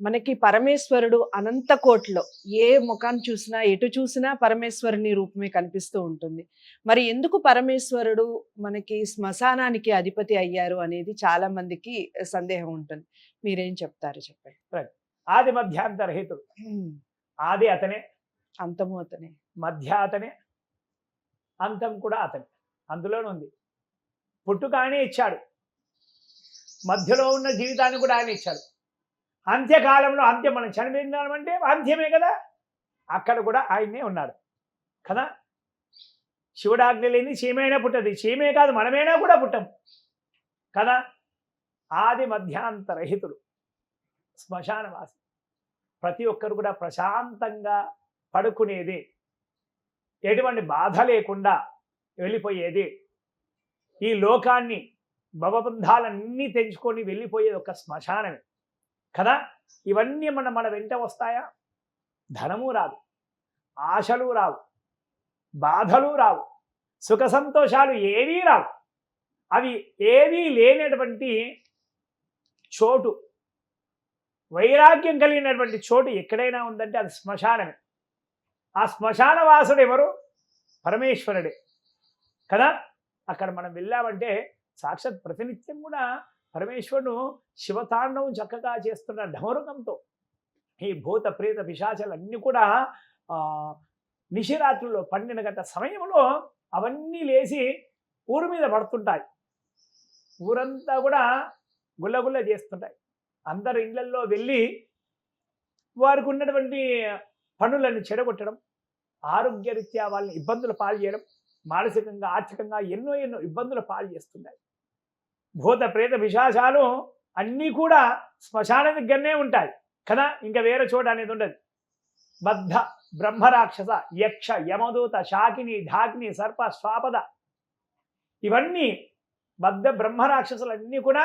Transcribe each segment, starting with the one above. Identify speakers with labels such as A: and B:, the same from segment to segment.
A: మనకి పరమేశ్వరుడు అనంత కోటిలో ఏ ముఖాన్ని చూసినా, ఎటు చూసినా పరమేశ్వరుని రూపమే కనిపిస్తూ ఉంటుంది. మరి ఎందుకు పరమేశ్వరుడు మనకి శ్మశానానికి అధిపతి అయ్యారు అనేది చాలా మందికి సందేహం ఉంటుంది. మీరేం చెప్తారు చెప్పండి?
B: రైట్. ఆది మధ్యాంతరహితుడు.
A: హ్మ్.
B: ఆది అతనే,
A: అంతము అతనే.
B: మధ్య అతనే, అంతం కూడా అతనే. అందులోనే ఉంది. పుట్టుక ఆయనే ఇచ్చాడు. మధ్యలో ఉన్న జీవితాన్ని కూడా ఆయన ఇచ్చాడు. అంత్యకాలంలో అంత్యం, మనం చనిపోయినామంటే అంత్యమే కదా, అక్కడ కూడా ఆయనే ఉన్నాడు కదా. శివుడాజ్ఞ లేని చీమైనా పుట్టది, చీమే కాదు మనమైనా కూడా పుట్టం కదా. ఆది మధ్యాంతరహితుడు, శ్మశానవాసి. ప్రతి ఒక్కరు కూడా ప్రశాంతంగా పడుకునేది, ఎటువంటి బాధ లేకుండా వెళ్ళిపోయేది, ఈ లోకాన్ని భవబంధాలన్నీ తెంచుకొని వెళ్ళిపోయేది ఒక శ్మశానమే కదా. ఇవన్నీ మన వెంట వస్తాయా? ధనము రాదు, ఆశలు రావు, బాధలు రావు, సుఖ సంతోషాలు ఏవీ రావు. అవి ఏవీ లేనటువంటి చోటు, వైరాగ్యం కలిగినటువంటి చోటు ఎక్కడైనా ఉందంటే అది శ్మశానమే. ఆ శ్మశాన వాసుడు ఎవరు? పరమేశ్వరుడే కదా. అక్కడ మనం వెళ్ళామంటే సాక్షాత్ ప్రతినిత్యం కూడా పరమేశ్వరుడు శివతాండవం చక్కగా చేస్తున్న ఢమరుకంతో ఈ భూత ప్రేత పిశాచాలన్నీ కూడా నిశిరాత్రుల్లో 12 గంటల సమయంలో అవన్నీ లేచి ఊరు మీద పడుతుంటాయి. ఊరంతా కూడా గుల్లగుల్ల చేస్తుంటాయి. అందరు ఇళ్లల్లో వెళ్ళి వారికి ఉన్నటువంటి పనులను చెడగొట్టడం, ఆరోగ్యరీత్యా వాళ్ళని ఇబ్బందులు పాలు చేయడం, మానసికంగా ఆర్థికంగా ఎన్నో ఇబ్బందులు పాలు చేస్తున్నాయి. భూత ప్రేత పిశాచాలు అన్నీ కూడా శ్మశానం దగ్గరనే ఉంటాయి కదా. ఇంకా వేరే చోట అనేది ఉండదు. బద్ధ బ్రహ్మరాక్షస యక్ష యమదూత శాకిని ఢాకిని సర్ప స్వాపద, ఇవన్నీ బద్ధ బ్రహ్మరాక్షసులన్నీ కూడా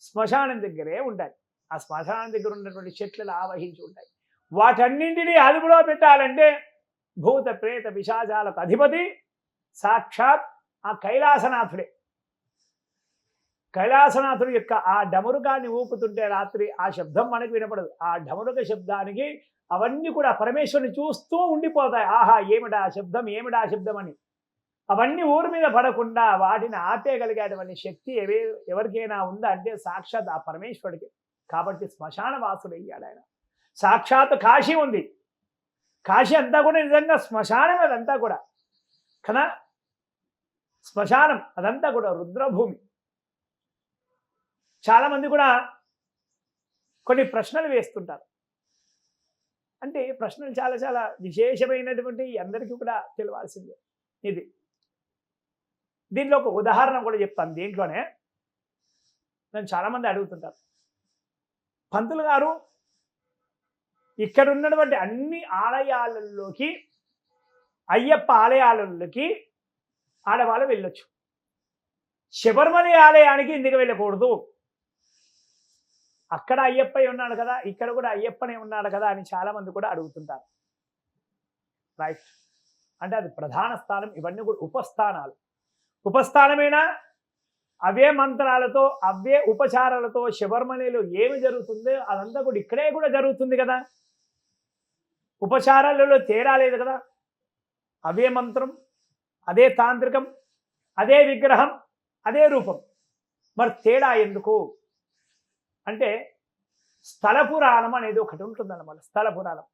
B: శ్మశానం దగ్గరే ఉంటాయి. ఆ శ్మశానం దగ్గర ఉన్నటువంటి చెట్లను ఆవహించి ఉంటాయి. వాటన్నింటినీ అదుపులో పెట్టాలంటే భూత ప్రేత పిశాచాలకు అధిపతి సాక్షాత్ ఆ కైలాసనాథుడే. కైలాసనాథుడు యొక్క ఆ డమరుకాన్ని ఊపుతుంటే రాత్రి ఆ శబ్దం మనకు వినపడదు. ఆ డమరుక శబ్దానికి అవన్నీ కూడా పరమేశ్వరుని చూస్తూ ఉండిపోతాయి. ఆహా, ఏమిటా శబ్దం, ఏమిటా శబ్దం అని. అవన్నీ ఊరి మీద పడకుండా వాటిని ఆపేయగలిగేటువంటి శక్తి ఎవరికైనా ఉందా అంటే సాక్షాత్ ఆ పరమేశ్వరుడికి. కాబట్టి శ్మశాన వాసుడు అయ్యాడు ఆయన. సాక్షాత్ కాశీ ఉంది, కాశీ అంతా కూడా నిజంగా శ్మశానం. అదంతా కూడా కదా శ్మశానం, అదంతా కూడా రుద్రభూమి. చాలామంది కూడా కొన్ని ప్రశ్నలు వేస్తుంటారు. అంటే ప్రశ్నలు చాలా చాలా విశేషమైనటువంటి అందరికీ కూడా తెలియాల్సిందే. ఇది దీంట్లో ఒక ఉదాహరణ కూడా చెప్తాను. దీంట్లోనే నన్ను చాలామంది అడుగుతుంటారు, పంతులు గారు ఇక్కడ ఉన్నటువంటి అన్ని ఆలయాలలోకి, అయ్యప్ప ఆలయాలలోకి ఆడవాళ్ళు వెళ్ళొచ్చు, శబరిమల ఆలయానికి ఎందుకు వెళ్ళకూడదు? అక్కడ అయ్యప్ప ఉన్నాడు కదా, ఇక్కడ కూడా అయ్యప్పనే ఉన్నాడు కదా అని చాలామంది కూడా అడుగుతుంటారు. రైట్. అంటే అది ప్రధాన స్థానం, ఇవన్నీ కూడా ఉపస్థానాలు. ఉపస్థానమైనా అవే మంత్రాలతో అవే ఉపచారాలతో శబరిమలలో ఏమి జరుగుతుందో అదంతా కూడా ఇక్కడే కూడా జరుగుతుంది కదా. ఉపచారాలలో తేడా లేదు కదా. అవే మంత్రం, అదే తాంత్రికం, అదే విగ్రహం, అదే రూపం. మరి తేడా ఎందుకు అంటే స్థల పురాణం అనేది ఒకటి ఉంటుందన్నమాట. స్థల పురాణం,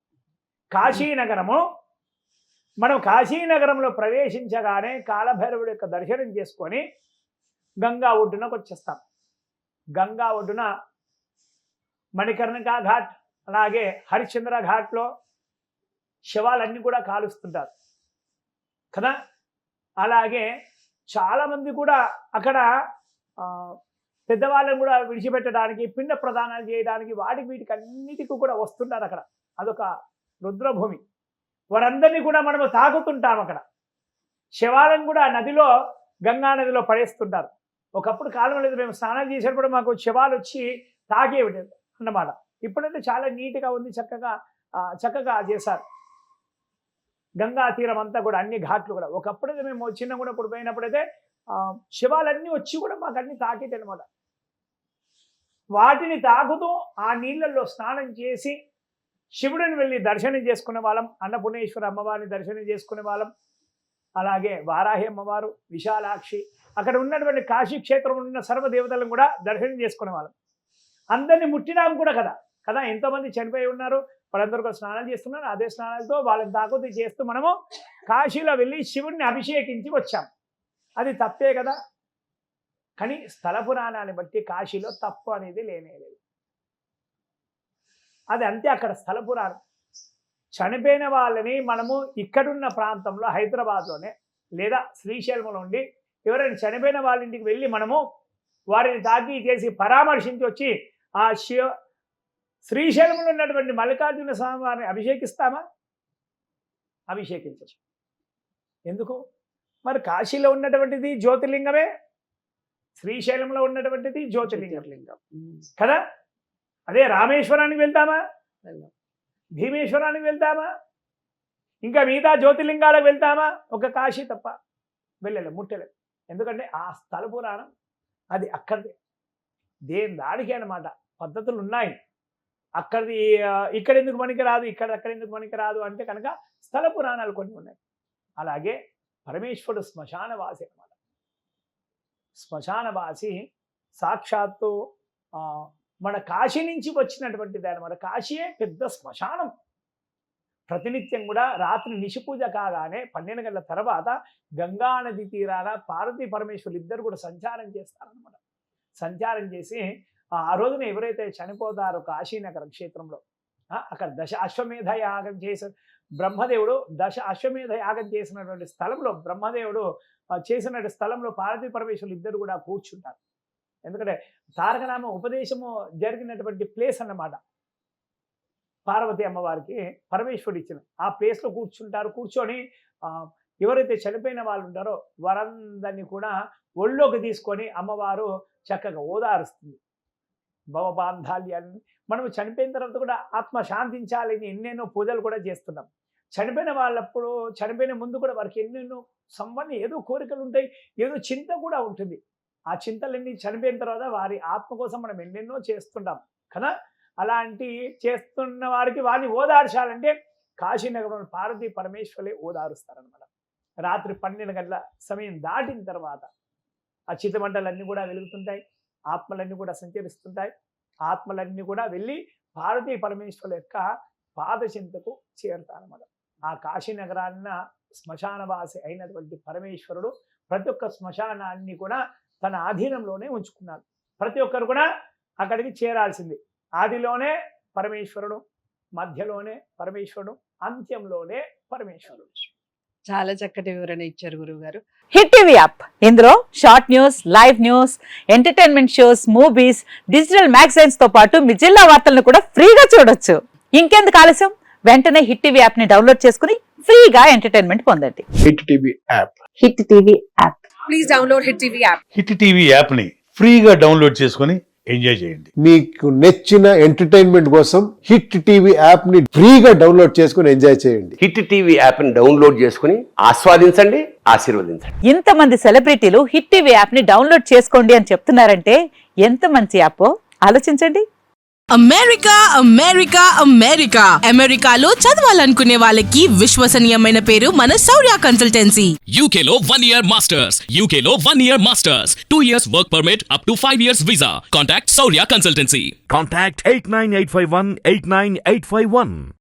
B: కాశీనగరము. మనం కాశీనగరంలో ప్రవేశించగానే కాలభైరవుడి యొక్క దర్శనం చేసుకొని గంగా ఒడ్డునకు వచ్చేస్తాం. గంగా ఒడ్డున మణికర్ణికా ఘాట్, అలాగే హరిశ్చంద్ర ఘాట్లో శవాలన్నీ కూడా కాలుస్తుంటారు కదా. అలాగే చాలామంది కూడా అక్కడ పెద్దవాళ్ళని కూడా విడిచిపెట్టడానికి, పిండ ప్రదానాలు చేయడానికి, వీటికి అన్నిటికీ కూడా వస్తుంటారు అక్కడ. అదొక రుద్రభూమి. వారందరినీ కూడా మనము తాకుతుంటాం అక్కడ. శవాలను కూడా నదిలో, గంగా నదిలో పడేస్తుంటారు. ఒకప్పుడు కాలం లేదు, మేము స్నానాలు చేసేటప్పుడు మాకు శవాలు వచ్చి తాగేవి అన్నమాట. ఇప్పుడైతే చాలా నీట్గా ఉంది, చక్కగా చేశారు గంగా తీరం అంతా కూడా, అన్ని ఘాట్లు కూడా. ఒకప్పుడైతే మేము చిన్న కూడా పోయినప్పుడైతే శివాలన్నీ వచ్చి కూడా మాకు అన్ని తాకేటి అనమాట. వాటిని తాగుతూ ఆ నీళ్ళల్లో స్నానం చేసి శివుడిని వెళ్ళి దర్శనం చేసుకునే వాళ్ళం. అన్నపూర్ణేశ్వర అమ్మవారిని దర్శనం చేసుకునే వాళ్ళం. అలాగే వారాహి అమ్మవారు, విశాలాక్షి, అక్కడ ఉన్నటువంటి కాశీ క్షేత్రం ఉన్న సర్వదేవతలను కూడా దర్శనం చేసుకునే వాళ్ళం. అందరినీ ముట్టినాం కూడా కదా ఎంతోమంది చనిపోయి ఉన్నారు, వాళ్ళందరూ కూడా స్నానాలు చేస్తున్నారు. అదే స్నానాలతో వాళ్ళని తాకుతూ చేస్తూ మనము కాశీలో వెళ్ళి శివుడిని అభిషేకించి వచ్చాం. అది తప్పే కదా. కానీ స్థల పురాణాన్ని బట్టి కాశీలో తప్పు అనేది లేనేలేదు. అది అంతే. అక్కడ స్థల పురాణం. చనిపోయిన వాళ్ళని మనము ఇక్కడున్న ప్రాంతంలో హైదరాబాద్లోనే లేదా శ్రీశైలంలో ఉండి ఎవరైనా చనిపోయిన వాళ్ళ ఇంటికి వెళ్ళి మనము వారిని తాకి చేసి పరామర్శించి వచ్చి ఆ శ్రీశైలంలో ఉన్నటువంటి మల్లికార్జున స్వామి వారిని అభిషేకిస్తామా? అభిషేకించచ్చు. ఎందుకు? మరి కాశీలో ఉన్నటువంటిది జ్యోతిర్లింగమే, శ్రీశైలంలో ఉన్నటువంటిది జ్యోతిర్లింగం కదా. అదే రామేశ్వరానికి వెళ్తామా, భీమేశ్వరానికి వెళ్తామా, ఇంకా మిగతా జ్యోతిర్లింగాలకు వెళ్తామా? ఒక కాశీ తప్ప వెళ్ళలేదు, ముట్టలేదు. ఎందుకంటే ఆ స్థల పురాణం అది అక్కడిది, దేని దాడికి అన్నమాట. పద్ధతులు ఉన్నాయి. అక్కడిది ఇక్కడ ఎందుకు పనికి రాదు, అక్కడ ఎందుకు పనికి రాదు అంటే కనుక స్థల పురాణాలు కొన్ని ఉన్నాయి. అలాగే పరమేశ్వరుడు శ్మశానవాసి అన్నమాట. శ్మశానవాసి సాక్షాత్తు మన కాశీ నుంచి వచ్చినటువంటిది అన్నమాట. కాశీయే పెద్ద శ్మశానం. ప్రతినిత్యం కూడా రాత్రి నిశిపూజ కాగానే 12 గంటల తర్వాత గంగా నది తీరాన పార్వతీ పరమేశ్వరులు ఇద్దరు కూడా సంచారం చేస్తారనమాట. సంచారం చేసి ఆ రోజున ఎవరైతే చనిపోతారో కాశీనగర క్షేత్రంలో అక్కడ దశ అశ్వమేధ యాగం చేసిన బ్రహ్మదేవుడు అశ్వమేధ యాగం చేసినటువంటి స్థలంలో బ్రహ్మదేవుడు చేసినటువంటి స్థలంలో పార్వతీ పరమేశ్వరులు ఇద్దరు కూడా కూర్చుంటారు. ఎందుకంటే తారకనామ ఉపదేశము జరిగినటువంటి ప్లేస్ అన్నమాట. పార్వతీ అమ్మవారికి పరమేశ్వరుడు ఇచ్చిన ఆ ప్లేస్లో కూర్చుంటారు. కూర్చొని ఎవరైతే చనిపోయిన వాళ్ళు ఉంటారో వారందరినీ కూడా ఒళ్ళోకి తీసుకొని అమ్మవారు చక్కగా ఓదారుస్తుంది. భవబాంధాల్యాన్ని మనం చనిపోయిన తర్వాత కూడా ఆత్మ శాంతించాలని ఎన్నెన్నో పూజలు కూడా చేస్తున్నాం. చనిపోయిన వాళ్ళప్పుడు చనిపోయిన ముందు కూడా వారికి ఎన్నెన్నో ఏదో కోరికలు ఉంటాయి, ఏదో చింత కూడా ఉంటుంది. ఆ చింతలన్నీ చనిపోయిన తర్వాత వారి ఆత్మ కోసం మనం ఎన్నెన్నో చేస్తుంటాం కదా. అలాంటి చేస్తున్న వారికి వారిని ఓదార్చాలంటే కాశీనగరంలో పార్వతీ పరమేశ్వరులే ఓదారుస్తారనమాట. రాత్రి 12 గంటల సమయం దాటిన తర్వాత ఆ చితమంటలన్నీ కూడా వెలుగుతుంటాయి, ఆత్మలన్నీ కూడా సంచరిస్తుంటాయి. ఆత్మలన్నీ కూడా వెళ్ళి పార్వతీ పరమేశ్వరుల యొక్క పాదచింతకు చేరుతారన్నమాట. ఆ కాశీనగరాన్న శ్మశానవాసి అయినటువంటి పరమేశ్వరుడు ప్రతి ఒక్క శ్మశానాన్ని కూడా తన ఆధీనంలోనే ఉంచుకున్నాడు. ప్రతి ఒక్కరు కూడా అక్కడికి చేరాల్సింది. ఆదిలోనే పరమేశ్వరుడు, మధ్యలోనే పరమేశ్వరుడు, అంత్యంలోనే పరమేశ్వరుడు.
A: చాలా చక్కటి వివరణ ఇచ్చారు గురువు గారు.
C: హిట్ టీవీ యాప్, ఇందులో short news, live news, entertainment shows, movies, digital magazines తో పాటు మీ జిల్లా వార్తలను కూడా ఫ్రీగా చూడొచ్చు. ఇంకెందుకు ఆలస్యం, వెంటనే హిట్ టీవీ యాప్ ని డౌన్లోడ్ చేసుకుని ఫ్రీగా ఎంటర్టైన్మెంట్ పొందండి.
D: Hit TV app.
C: Hit TV app.
A: Please download hit TV app.
E: Hit TV app ని ఫ్రీగా డౌన్లోడ్ చేసుకుని ఎంజాయ్ చేయండి.
D: మీకు నచ్చిన ఎంటర్టైన్మెంట్ కోసం హిట్ టీవీ యాప్ ని ఫ్రీగా డౌన్లోడ్ చేసుకుని ఎంజాయ్ చేయండి.
F: హిట్ టీవీ యాప్ ని డౌన్లోడ్ చేసుకుని ఆస్వాదించండి, ఆశీర్వదించండి.
C: ఇంతమంది సెలబ్రిటీలు హిట్ టీవీ యాప్ ని డౌన్లోడ్ చేసుకోండి అని చెప్తున్నారంటే ఎంత మంచి యాప్ ఆలోచించండి.
G: అమెరికా అమెరికాలో చదవాలనుకునే వాళ్ళకి విశ్వసనీయమైన పేరు మన శౌర్య కన్సల్టెన్సీ.
H: UK లో 1 year masters, UK లో 1 year masters, 2 years work permit up to 5 years visa. Contact Saurya Consultancy.
I: Contact 89851 89851.